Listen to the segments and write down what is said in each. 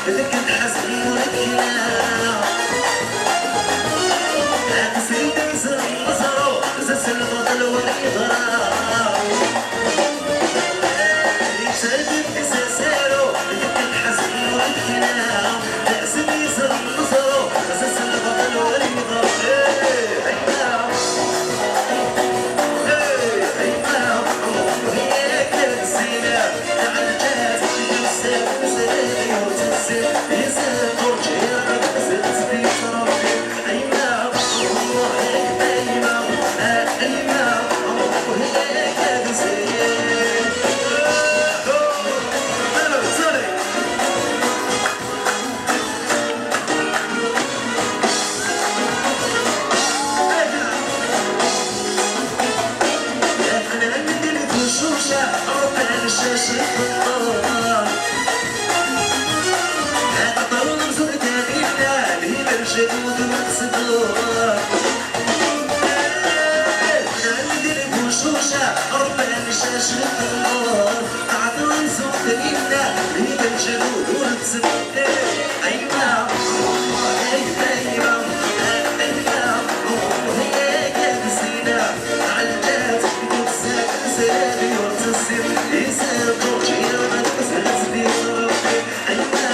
ذاك الحزن والكلام أكسيد نزر نزرو زس البطل والإضراب يتردد إساسارو ذاك الحزن والكلام أكسيد نزر نزرو زس البطل والإضراب جدود مقصدور عندي البشوشة ربنا مشاش النور تعطون سوق لينا هيدا الجدود والمقصدور أيما أيما أيما وهي كابسينا عالجات بتوسك سلامي وتصير يسير طوشي ما تكسر سبيل أيما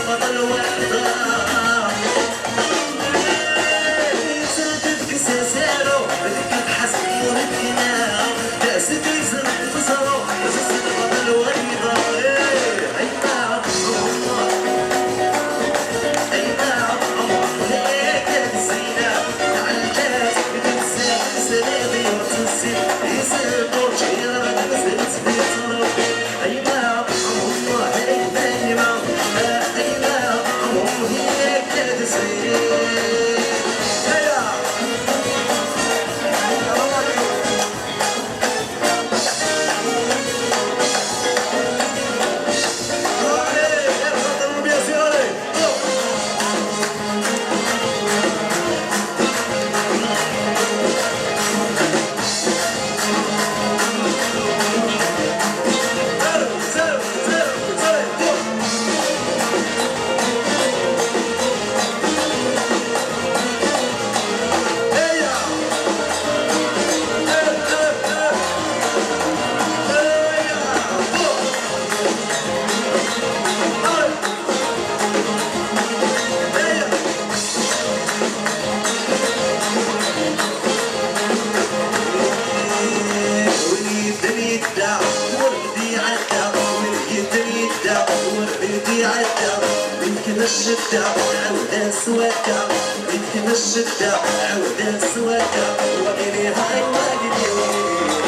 البطل والإضراب ساتت كساسارو ذيك الحزن والكلام تأسد يزر بصرو زس البطل والإضراب أيما أيما هيك الزينة تعالجات بتنسى سلامي وتصير يصير طوشي ربك زلت بيصرف أيما الشدة عودة سودة يمكن الشدة عودة سودة وإلي هاي وادي اليوم